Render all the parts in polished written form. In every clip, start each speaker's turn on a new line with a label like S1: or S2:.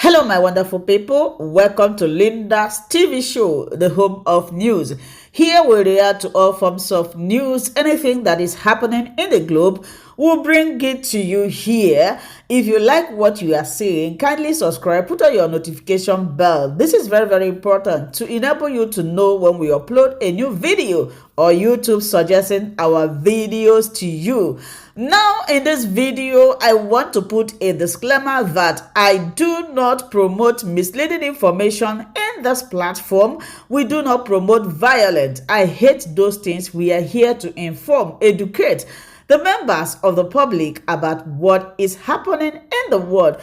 S1: Hello, my wonderful people. Welcome to Linda's TV show, the home of news. Here we react to all forms of news. Anything that is happening in the globe, we'll bring it to you here. If you like what you are seeing, kindly subscribe, put on your notification bell. This is very, very important to enable you to know when we upload a new video or YouTube suggesting our videos to you. Now, in this video, I want to put a disclaimer that I do not promote misleading information in this platform. We do not promote violence. I hate those things. We are here to inform, educate the members of the public about what is happening in the world.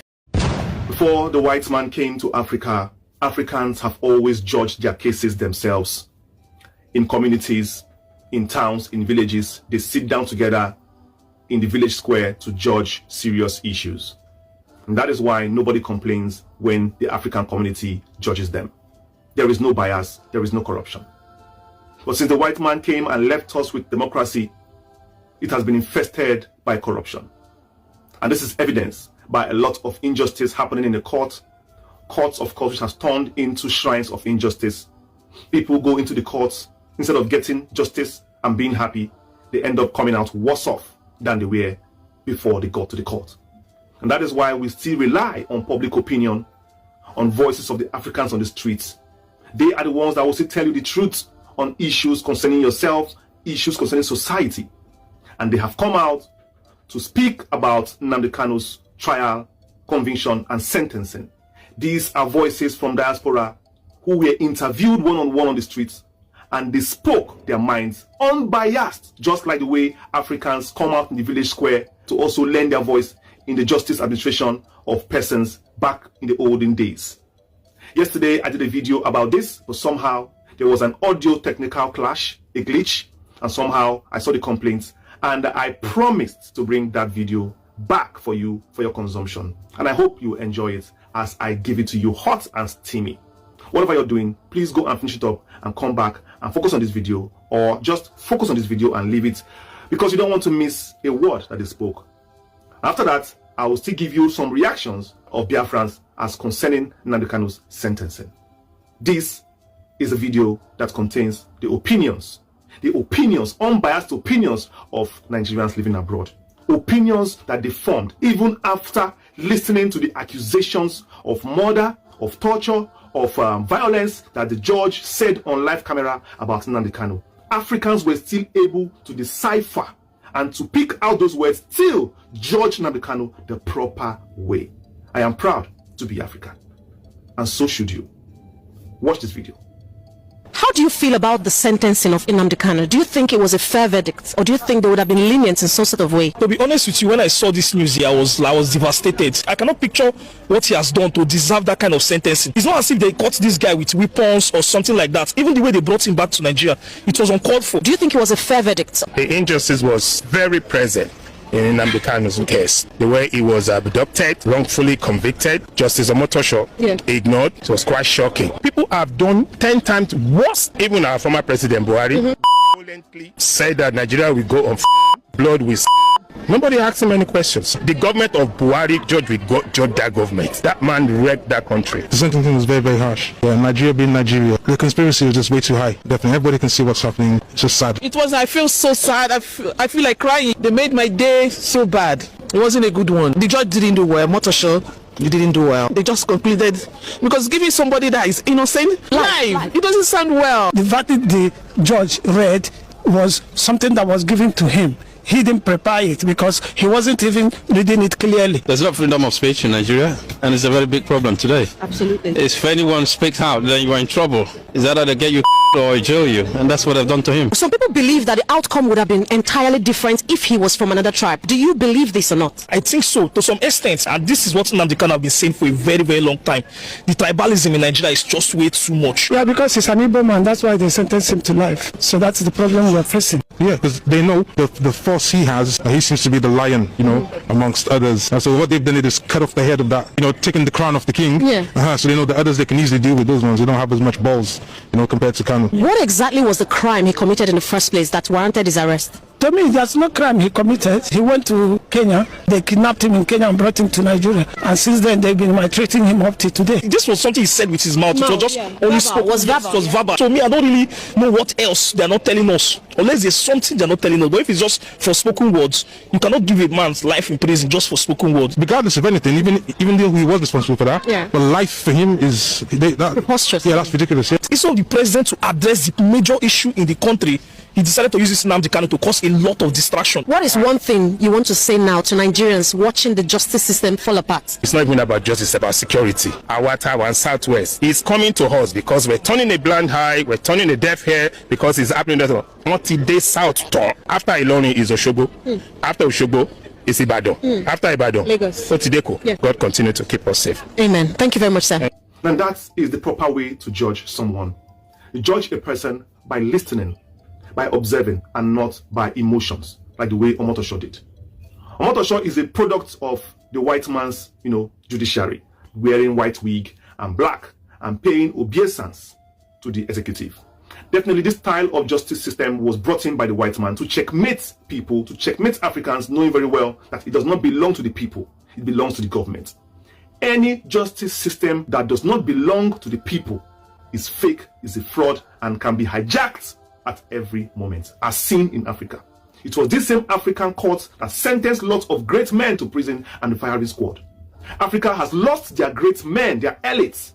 S2: Before the white man came to Africa, Africans have always judged their cases themselves. In communities, in towns, in villages, they sit down together in the village square to judge serious issues. And that is why nobody complains when the African community judges them. There is no bias, there is no corruption. But since the white man came and left us with democracy, it has been infested by corruption. And this is evidenced by a lot of injustice happening in the courts of course, which has turned into shrines of injustice. People go into the courts, instead of getting justice and being happy, they end up coming out worse off than they were before they got to the court. And that is why we still rely on public opinion, on voices of the Africans on the streets. They are the ones that will still tell you the truth on issues concerning yourself, issues concerning society. And they have come out to speak about Nnamdi Kanu's trial, conviction, and sentencing. These are voices from diaspora who were interviewed one-on-one on the streets, and they spoke their minds unbiased, just like the way Africans come out in the village square to also lend their voice in the justice administration of persons back in the olden days. Yesterday, I did a video about this, but somehow there was an audio technical clash, a glitch, and somehow I saw the complaints, and I promised to bring that video back for you for your consumption. And I hope you enjoy it as I give it to you hot and steamy. Whatever you're doing, please go and finish it up and come back and focus on this video, or just focus on this video and leave it, because you don't want to miss a word that they spoke. After that, I will still give you some reactions of Biafrans as concerning Nnamdi Kanu's sentencing. This is a video that contains the opinions, unbiased opinions of Nigerians living abroad. Opinions that they formed even after listening to the accusations of murder, of torture, of violence that the judge said on live camera about Nnamdi Kanu. Africans were still able to decipher and to pick out those words, still judge Nnamdi Kanu the proper way. I am proud to be African, and so should you. Watch this video.
S3: How do you feel about the sentencing of Nnamdi Kanu? Do you think it was a fair verdict, or do you think there would have been lenient in some sort of way?
S4: To be honest with you, when I saw this news here, I was devastated. I cannot picture what he has done to deserve that kind of sentencing. It's not as if they caught this guy with weapons or something like that. Even the way they brought him back to Nigeria, it was uncalled for.
S3: Do you think it was a fair verdict?
S5: The injustice was very present in Nnamdi Kanu's case. The way he was abducted, wrongfully convicted, Justice Omotosho ignored. It was quite shocking. People have done 10 times worse. Even our former President Buhari violently said that Nigeria will go on blood with. Nobody asked him any questions. The government of Buhari judge that government. That man wrecked that country.
S6: The sentencing was very, very harsh. Yeah, Nigeria being Nigeria, the conspiracy was just way too high. Definitely, everybody can see what's happening. It's just sad.
S4: It was, I feel so sad. I feel like crying. They made my day so bad. It wasn't a good one. The judge didn't do well. Motosho, you didn't do well. They just concluded, because giving somebody that is innocent life, it doesn't sound well.
S7: The verdict the judge read was something that was given to him. He didn't prepare it because he wasn't even reading it clearly.
S8: There's no freedom of speech in Nigeria, and it's a very big problem today.
S3: Absolutely.
S8: If anyone speaks out, then you are in trouble. Is that they get you or jail you, and that's what they've done to him.
S3: Some people believe that the outcome would have been entirely different if he was from another tribe. Do you believe this or not?
S4: I think so, to some extent, and this is what Nnamdi Kanu have been saying for a very, very long time. The tribalism in Nigeria is just way too much.
S7: Yeah, because he's an Igbo man, that's why they sentenced him to life. So that's the problem we're facing.
S6: Yeah, because they know the force he has. He seems to be the lion, amongst others. And so what they've done is cut off the head of that, taking the crown off the king.
S3: Yeah.
S6: So they know the others, they can easily deal with those ones. They don't have as much balls, compared to Kanu.
S3: What exactly was the crime he committed in the first place that warranted his arrest?
S7: To me, there's no crime he committed. He went to Kenya. They kidnapped him in Kenya and brought him to Nigeria. And since then, they've been maltreating him up to today.
S9: This was something he said with his mouth. It was just only spoken. It was verbal. So me, I don't really know what else they are not telling us. Unless there's something they're not telling us. But if it's just for spoken words, you cannot give a man's life in prison just for spoken words.
S6: Regardless of anything, even though he was responsible for that, but life for him is preposterous. Yeah, that's ridiculous. Yeah.
S9: Instead of the president to address the major issue in the country, he decided to use this Nnamdi Kanu to cause a lot of distraction.
S3: What is one thing you want to say now to Nigerians watching the justice system fall apart?
S5: It's not even about justice, it's about security. Awata and Southwest is coming to us because we're turning a blind eye, we're turning a deaf ear because it's happening there. Multi-day South tour. After Ilorin is Osogbo. After Osogbo is Ibadan. After Ibadan,
S3: Lagos.
S5: Otideko.
S3: Yeah.
S5: God continue to keep us safe.
S3: Amen. Thank you very much, sir.
S2: And that is the proper way to judge someone. You judge a person by listening, by observing, and not by emotions, like the way Omotosho did. Omotosho is a product of the white man's, judiciary, wearing white wig and black and paying obeisance to the executive. Definitely, this style of justice system was brought in by the white man to checkmate people, to checkmate Africans, knowing very well that it does not belong to the people, it belongs to the government. Any justice system that does not belong to the people is fake, is a fraud, and can be hijacked at every moment, as seen in Africa. It was this same African court that sentenced lots of great men to prison and the firing squad. Africa has lost their great men, their elites,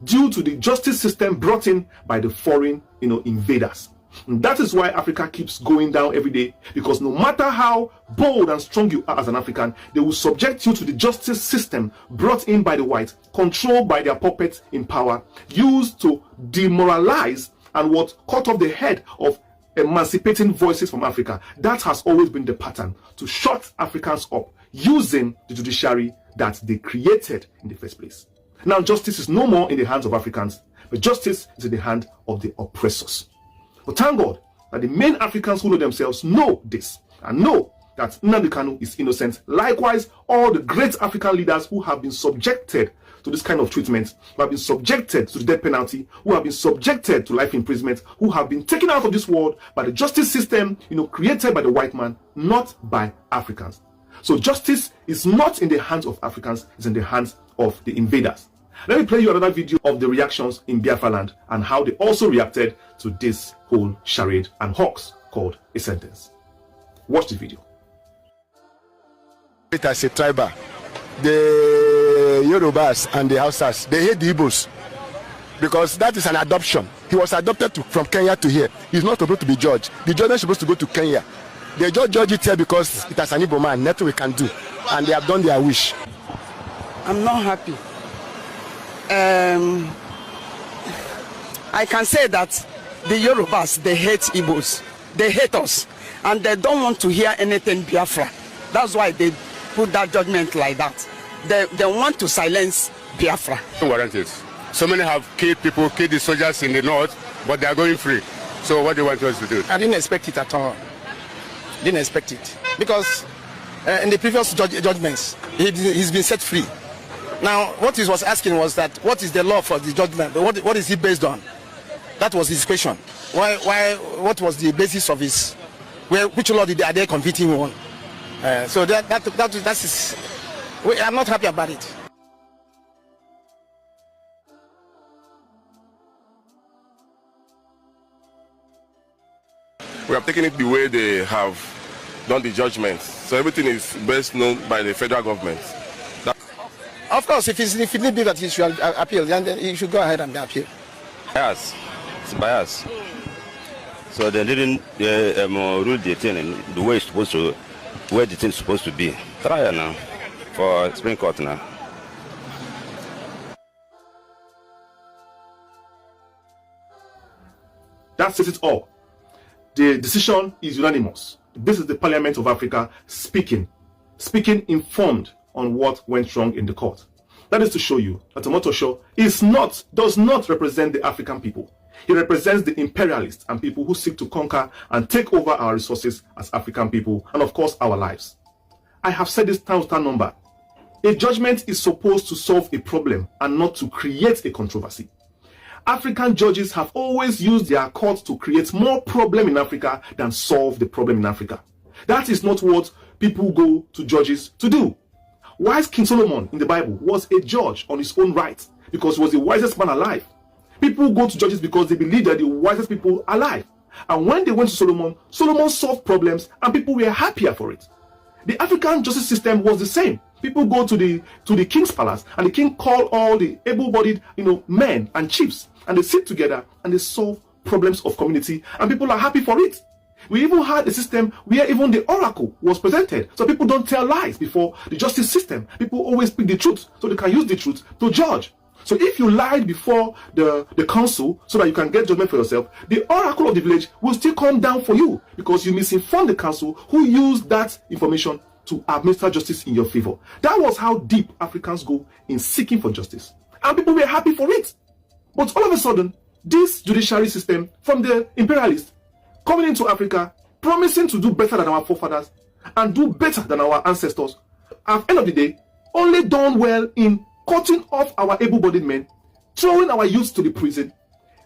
S2: due to the justice system brought in by the foreign, invaders. And that is why Africa keeps going down every day, because no matter how bold and strong you are as an African, they will subject you to the justice system brought in by the whites, controlled by their puppets in power, used to demoralize and cut off the head of emancipating voices from Africa. That has always been the pattern, to shut Africans up using the judiciary that they created in the first place. Now, justice is no more in the hands of Africans, but justice is in the hand of the oppressors. But thank God that the main Africans who know themselves know this and know that Nnamdi Kanu is innocent. Likewise, all the great African leaders who have been subjected to this kind of treatment, who have been subjected to the death penalty, who have been subjected to life imprisonment, who have been taken out of this world by the justice system, created by the white man, not by Africans. So justice is not in the hands of Africans, it's in the hands of the invaders. Let me play you another video of the reactions in Biafra land and how they also reacted to this whole charade and hoax called a sentence. Watch the video.
S10: As a tribal, the Yorubas and the Hausas, they hate the Igbos because that is an adoption. He was adopted from Kenya to here. He's not supposed to be judged. The judge is supposed to go to Kenya. They just judge it here because it has an Igbo man. Nothing we can do, and they have done their wish.
S11: I'm not happy. I can say that the Yorubas, they hate Igbos. They hate us, and they don't want to hear anything Biafra. That's why they put that judgment like that. They want to silence Biafra.
S12: Warranted. So many have killed people, killed the soldiers in the north, but they are going free. So what do you want us to do?
S13: I didn't expect it at all. Didn't expect it. Because in the previous judgments, he's been set free. Now, what he was asking was that, what is the law for the judgment? What is it based on? That was his question. What was the basis of his, which law are they convicting him on? So that is, I'm not happy about it.
S12: We have taken it the way they have done the judgment. So everything is best known by the federal government.
S13: Of course, if it need be that he should appeal, then he should go ahead and appeal.
S14: Bias. It's bias. So they didn't rule the thing the way it's supposed to, where the thing is supposed to be. Try it now for Supreme Court now.
S2: That says it all. The decision is unanimous. This is the Parliament of Africa speaking informed on what went wrong in the court. That is to show you that Omotosho does not represent the African people. He represents the imperialists and people who seek to conquer and take over our resources as African people and of course our lives. I have said this time number. A judgment is supposed to solve a problem and not to create a controversy. African judges have always used their courts to create more problem in Africa than solve the problem in Africa. That is not what people go to judges to do. Wise King Solomon in the Bible was a judge on his own right because he was the wisest man alive. People go to judges because they believe they're the wisest people alive. And when they went to Solomon, Solomon solved problems and people were happier for it. The African justice system was the same. People go to the king's palace and the king called all the able-bodied men and chiefs, and they sit together and they solve problems of community, and people are happy for it. We even had a system where even the oracle was presented, so people don't tell lies before the justice system. People always speak the truth so they can use the truth to judge. So if you lied before the council so that you can get judgment for yourself, the oracle of the village will still come down for you because you misinformed the council who used that information to administer justice in your favor. That was how deep Africans go in seeking for justice. And people were happy for it. But all of a sudden, this judiciary system from the imperialists coming into Africa, promising to do better than our forefathers and do better than our ancestors, at the end of the day, only done well in cutting off our able-bodied men, throwing our youths to the prison,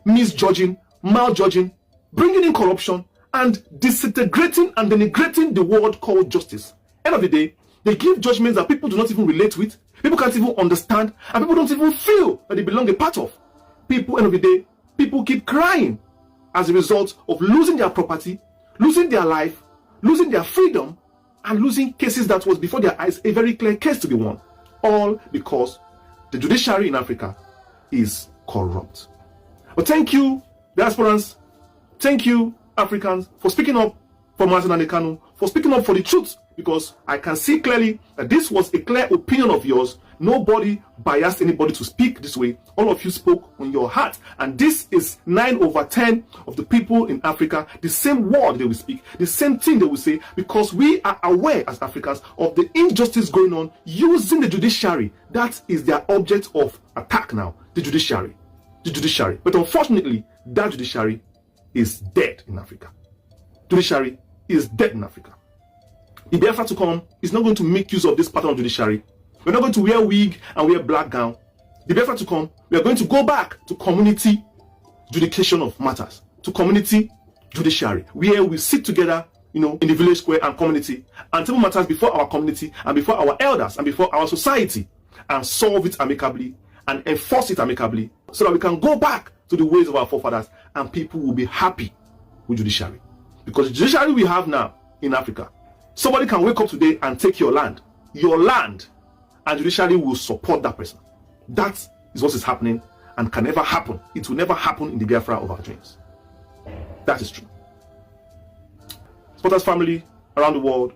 S2: misjudging, maljudging, bringing in corruption, and disintegrating and denigrating the word called justice. End of the day, they give judgments that people do not even relate with, people can't even understand, and people don't even feel that they belong a part of. People, end of the day, people keep crying as a result of losing their property, losing their life, losing their freedom, and losing cases that was before their eyes a very clear case to be won. All because the judiciary in Africa is corrupt. But thank you, diasporans, thank you, Africans, for speaking up for Mazi Nnamdi Kanu, for speaking up for the truth, because I can see clearly that this was a clear opinion of yours. Nobody biased anybody to speak this way. All of you spoke on your heart. And this is 9 over 10 of the people in Africa. The same word they will speak, the same thing they will say, because we are aware as Africans of the injustice going on using the judiciary. That is their object of attack now, the judiciary. The judiciary. But unfortunately, that judiciary is dead in Africa. Judiciary is dead in Africa. If Biafra to come, is not going to make use of this pattern of judiciary. We're not going to wear wig and wear black gown. The Biafra to come, we are going to go back to community judication of matters, to community judiciary, where we sit together, in the village square and community, and table matters before our community and before our elders and before our society, and solve it amicably and enforce it amicably, so that we can go back to the ways of our forefathers and people will be happy with judiciary. Because the judiciary we have now in Africa, somebody can wake up today and take your land, and judiciary will support that person. That is what is happening and can never happen. It will never happen in the Biafra of our dreams. That is true. Supporters family around the world,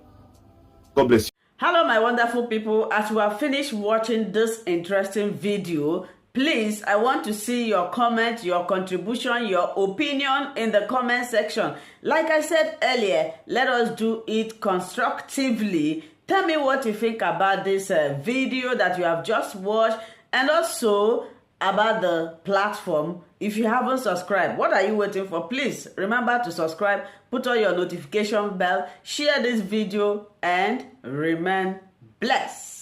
S2: God bless you.
S1: Hello, my wonderful people. As we have finished watching this interesting video, please, I want to see your comment, your contribution, your opinion in the comment section. Like I said earlier, let us do it constructively. Tell me what you think about this video that you have just watched, and also about the platform. If you haven't subscribed, what are you waiting for? Please remember to subscribe, put on your notification bell, share this video, and remain blessed.